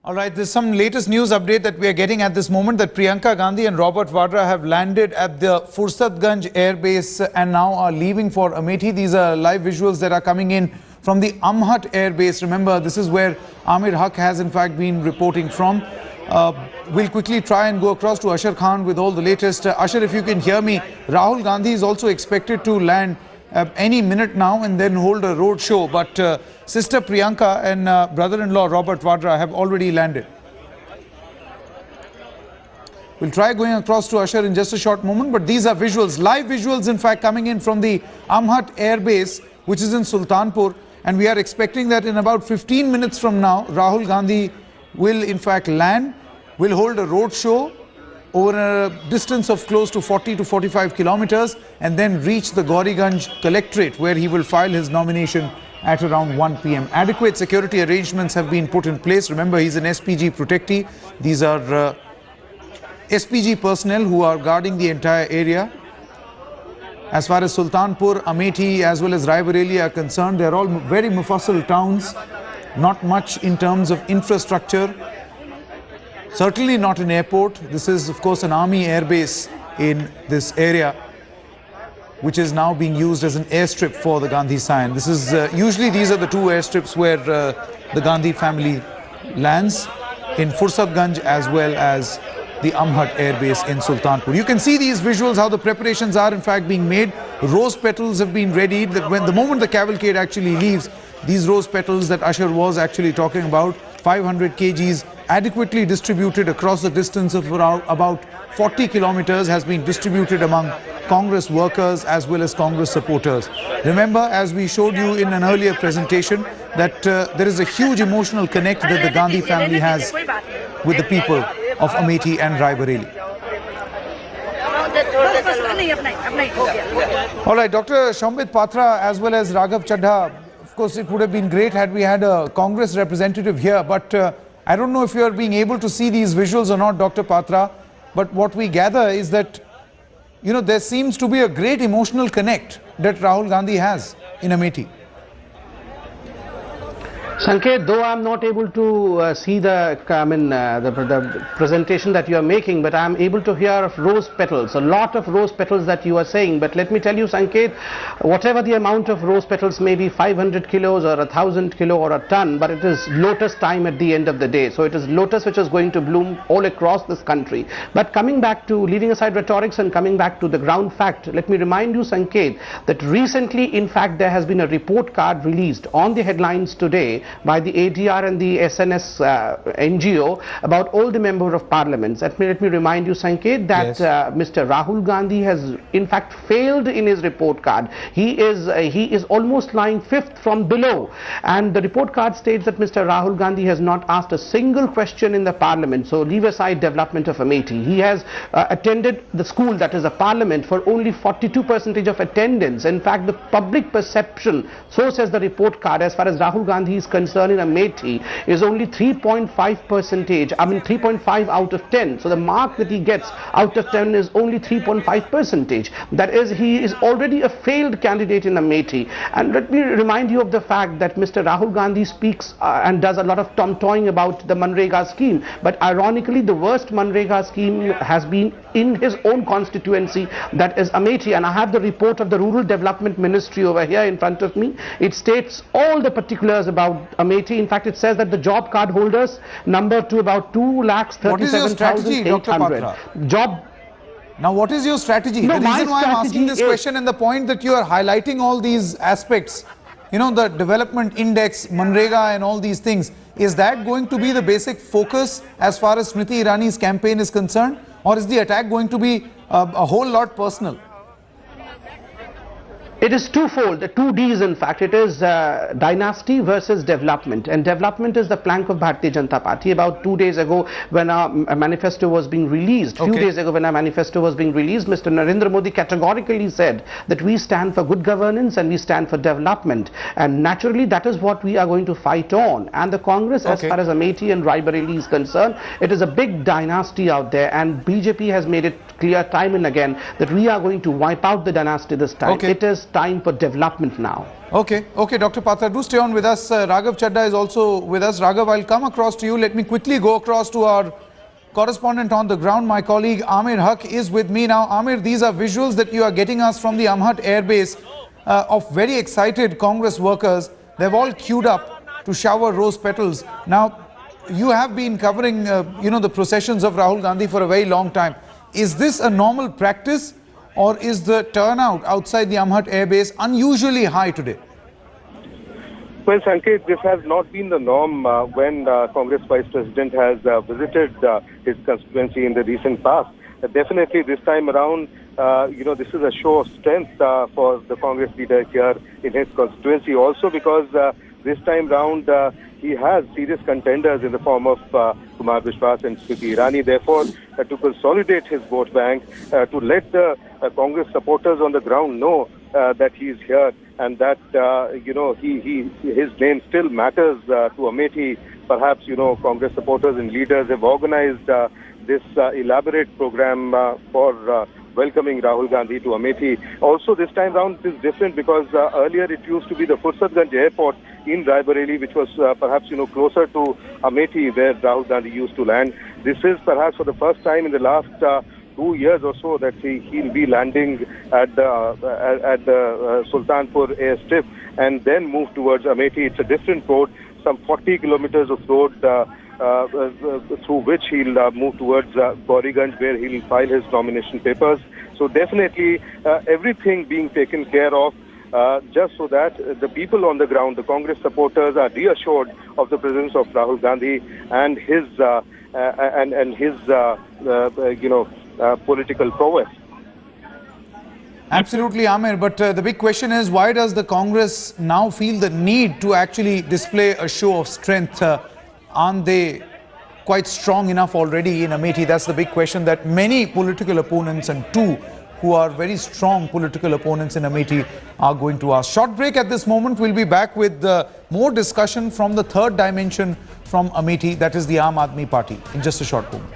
All right, there's some latest news update that we are getting at this moment that Priyanka Gandhi and Robert Vadra have landed at the Fursatganj Air Base and now are leaving for Amethi. These are live visuals that are coming in from the Amhat Air Base. Remember, this is where Amir Haq has in fact been reporting from. We'll quickly try and go across to Ashar Khan with all the latest. Ashar, if you can hear me, Rahul Gandhi is also expected to land any minute now and then hold a road show, but sister Priyanka and brother-in-law Robert Vadra have already landed. We'll try going across to Ashar in just a short moment, but these are visuals, live visuals in fact coming in from the Amhat Air Base, which is in Sultanpur, and we are expecting that in about 15 minutes from now Rahul Gandhi will in fact land, will hold a road show over a distance of close to 40 to 45 kilometers and then reach the Gauriganj Collectorate, where he will file his nomination at around 1 p.m. Adequate security arrangements have been put in place. Remember, he's an SPG protectee. These are SPG personnel who are guarding the entire area. As far as Sultanpur, Amethi as well as Raebareli are concerned, they are all very mufassal towns, not much in terms of infrastructure. Certainly not an airport. This is of course an army airbase in this area, which is now being used as an airstrip for the Gandhi Scion. This is usually these are the two airstrips where the Gandhi family lands, in Fursatganj as well as the Amhat Air Base in Sultanpur. You can see these visuals, how the preparations are in fact being made. Rose petals have been readied. That when the moment the cavalcade actually leaves, these rose petals that Ashar was actually talking about, 500 kgs adequately distributed across the distance of around about 40 kilometers, has been distributed among Congress workers as well as Congress supporters. Remember, as we showed you in an earlier presentation, that there is a huge emotional connect that the Gandhi family has with the people of Amethi and Raebareli. All right, Dr. Shambit Patra as well as Raghav Chadha, of course it would have been great had we had a Congress representative here, but I don't know if you are being able to see these visuals or not, Dr. Patra, but what we gather is that, you know, there seems to be a great emotional connect that Rahul Gandhi has in Amethi. Sanket, though I'm not able to see the presentation that you are making, but I'm able to hear of rose petals, a lot of rose petals that you are saying. But let me tell you, Sanket, whatever the amount of rose petals may be, 500 kilos or 1,000 kilo or a ton, but it is lotus time at the end of the day. So it is lotus which is going to bloom all across this country. But coming back to, leaving aside rhetorics and coming back to the ground fact, let me remind you, Sanket, that recently, in fact, there has been a report card released on the headlines today by the ADR and the SNS NGO about all the members of parliaments. Let me remind you, Sanket, that yes, Mr. Rahul Gandhi has in fact failed in his report card. He is almost lying fifth from below, and the report card states that Mr. Rahul Gandhi has not asked a single question in the parliament. So leave aside development of Amethi. He has attended the school, that is a parliament, for only 42% of attendance. In fact, the public perception, so says the report card, as far as Rahul Gandhi is concerned in Amethi, is only 3.5%. I mean 3.5 out of 10. So the mark that he gets out of 10 is only 3.5%. That is, he is already a failed candidate in Amethi. And let me remind you of the fact that Mr. Rahul Gandhi speaks and does a lot of tom-toying about the Manrega scheme. But ironically, the worst Manrega scheme has been in his own constituency, that is Amethi. And I have the report of the Rural Development Ministry over here in front of me. It states all the particulars about Amethi. In fact, it says that the job card holders number to about 2,37,800. Job. Now, what is your strategy? No, the reason why I'm asking this question and the point that you are highlighting all these aspects, you know, the development index, Manrega and all these things, is that going to be the basic focus as far as Smriti Irani's campaign is concerned? Or is the attack going to be a whole lot personal? It is twofold, the two Ds in fact. It is dynasty versus development, and development is the plank of Bharatiya Janata Party. About 2 days ago when our manifesto was being released, few days ago when our manifesto was being released, Mr. Narendra Modi categorically said that we stand for good governance and we stand for development, and naturally that is what we are going to fight on. And the Congress, as far as Amethi and Raebareli is concerned, it is a big dynasty out there, and BJP has made it clear time and again that we are going to wipe out the dynasty this time. It is Congress time for development now. Okay, Dr. Patra, do stay on with us. Raghav Chadda is also with us. Raghav, I'll come across to you. Let me quickly go across to our correspondent on the ground. My colleague Amir Haq is with me now. Amir, these are visuals that you are getting us from the Amhat airbase of very excited Congress workers. They've all queued up to shower rose petals. Now, you have been covering, the processions of Rahul Gandhi for a very long time. Is this a normal practice, or is the turnout outside the Amhat airbase unusually high today? Well, Sanket, this has not been the norm when Congress Vice President has visited his constituency in the recent past. Definitely this time around, this is a show of strength for the Congress leader here in his constituency. Also because this time round, he has serious contenders in the form of Kumar Vishwas and Smriti Irani. Therefore, to consolidate his vote bank, to let the Congress supporters on the ground know that he is here and that, his name still matters to Amethi. Perhaps, Congress supporters and leaders have organized this elaborate program for welcoming Rahul Gandhi to Amethi. Also, this time round it is different because earlier it used to be the Fursatganj airport in Raebareli, which was perhaps closer to Amethi, where Rahul Gandhi used to land. This is perhaps for the first time in the last 2 years or so that he'll be landing at the Sultanpur airstrip and then move towards Amethi. It's a different road, some 40 kilometers of road through which he'll move towards Gauriganj, where he'll file his nomination papers. So definitely everything being taken care of just so that the people on the ground, the Congress supporters, are reassured of the presence of Rahul Gandhi and his political prowess. Absolutely, Amir. But the big question is, why does the Congress now feel the need to actually display a show of strength? Aren't they quite strong enough already in Amethi? That's the big question that many political opponents, and two who are very strong political opponents in Amethi, are going to ask. Short break at this moment. We'll be back with more discussion from the third dimension from Amethi, that is the Aam Aadmi Party, in just a short moment.